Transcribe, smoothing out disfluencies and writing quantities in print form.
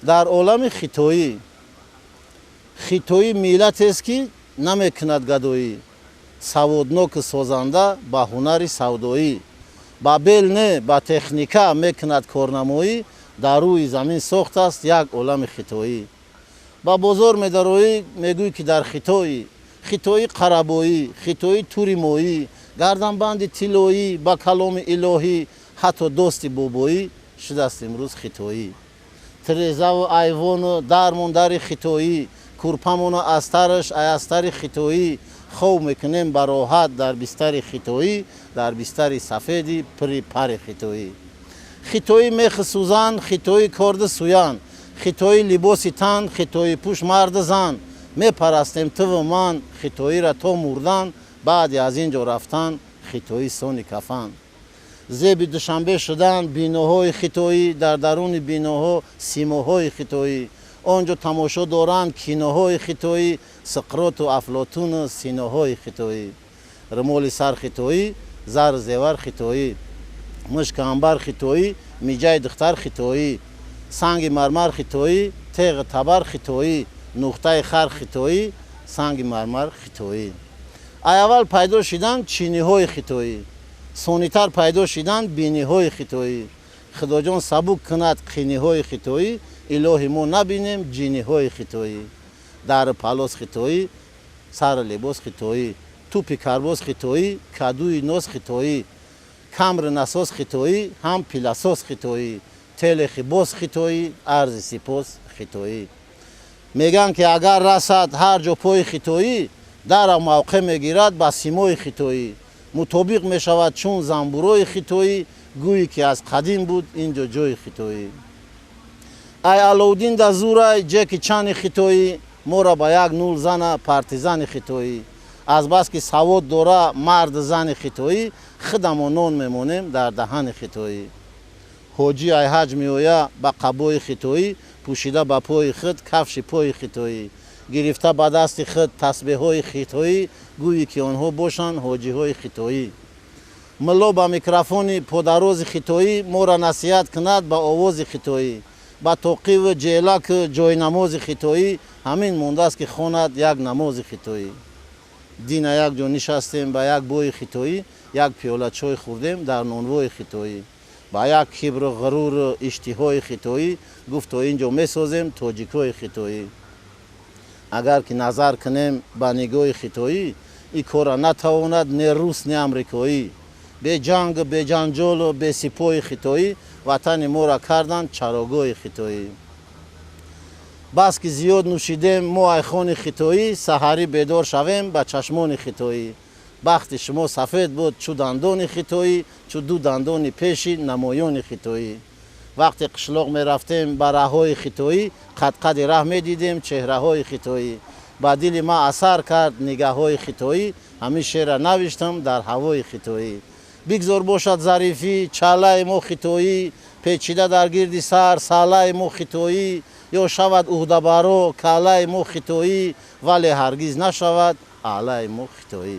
дар олами хитоӣ миллатест ки намекунад гадоӣ, саводнок созанда ба ҳунари савдоӣ, ба бел не ба техника мекунад корнамоӣ, дар рӯи замин сохтааст як олами хитоӣ. ба бозор медароӣ мегӯй ки дар хитоӣ қарабоӣ, хитоӣ тури моӣ, гарданбанди тиллоӣ, ба каломи илоҳӣ, ҳатто дости бобоӣ шудааст имрӯз хитоӣ. тирезаву айвону дармондари хитоӣ, курпамону астараш астари хитоӣ, хоб мекунем ба роҳат дар бистари хитоӣ, дар бистари сафеди пири пари хитоӣ. хитоӣ мехи сӯзан, хитоӣ корди суян, хитоӣ либоси тан, хитоӣ пӯш марди зан, мепарастем туву ман, хитоира то мурдан, баъди аз ин ҷо рафтан, хитоӣ сони кафан. зеби душанбе шудан биноҳои хитоӣ, дар даруни биноҳо симоҳои хитоӣ, он ҷо тамошо доранд киноҳои хитоӣ, суқроту афлотуну синоҳои хитоӣ. рӯмоли сар хитоӣ, зару зевар хитоӣ, мушки амбар хитоӣ, миҷаи духтар хитоӣ, санги мармар хитоӣ, теғи табар хитоӣ, нуқтаи хар хитоӣ, санги мармар хитоӣ. айаввал пайдо шиданд чиниҳои хитоӣ, сонитар пайдо шиданд биниҳои хитоӣ. худоҷон сабук кунад қиниҳои хитоӣ, илоҳи мо набинем ҷиниҳои хитоӣ. дару палос хитоӣ, сару либос хитоӣ, тӯпи карбоз хитоӣ, кадуи ноз хитоӣ, камри насос хитоӣ, ҳам пиласос хитоӣ, телехи боз хитоӣ, арзи сипос хитоӣ. мегӯянд ки агар расад ҳар ҷо пои хитоӣ, дара мавқеъ мегирад ба симои хитоӣ, мутобиқ мешавад чун занбурои хитоӣ, гӯӣ ки аз қадим буд ин ҷо ҷои хитоӣ. ай аловдин дазурай ҷеки чани хитоӣ, моро ба як нул зана партизани хитоӣ. аз бас ки савод дора марду зани хитоӣ, худамон нон мемонем дар даҳани хитоӣ. ҳоҷӣ ай ҳаҷ меоя ба қабои хитоӣ, пӯшида ба пои худ кафши пои хитоӣ, гирифта ба дасти худ тасбеҳҳои хитоӣ, гӯӣ ки онҳо бошанд ҳоҷиҳои хитоӣ. мулло ба микрофони подарози хитоӣ моро насиҳат кунад ба овози хитоӣ, ба тоқиву ҷелаку ҷойнамози хитоӣ, ҳамин мондааст ки хонад як намози хитоӣ. дина як ҷо нишастем ба як бои хитоӣ, як пиёла чой хӯрдем дар нонвои хитоӣ. ба як кибру ғуруру иштиҳои хитоӣ гуфт то ин ҷо месозем тоҷикҳои хитоӣ. агар ки назар кунем ба нигоҳи хитоӣ, ин кора натавонад не рус не амрикоӣ. бе ҷангу бе ҷанҷолу бе сипоҳи хитоӣ, ватани моро карданд чарогоҳи хитоӣ. бас ки зиёд нӯшидем мо айхони хитоӣ, саҳарӣ бедор шавем ба чашмони хитоӣ. бахти шумо сафед буд чӯ дандони хитоӣ, чӯ ду дандони пеши намоёни хитоӣ. вақте қишлоқ мерафтем ба раҳҳои хитоӣ, қад-қади раҳ медидем чеҳраҳои хитоӣ. ба дили ман асар кард нигаҳҳои хитоӣ, ҳамин шеъра навиштам дар ҳавои хитоӣ. бигзор бошад зарифӣ, чалаи мо хитоӣ, печида дар гирди сар салаи мо хитоӣ, ё шавад уҳдабаро калаи мо хитоӣ, вале ҳаргиз нашавад аълаи мо хитоӣ.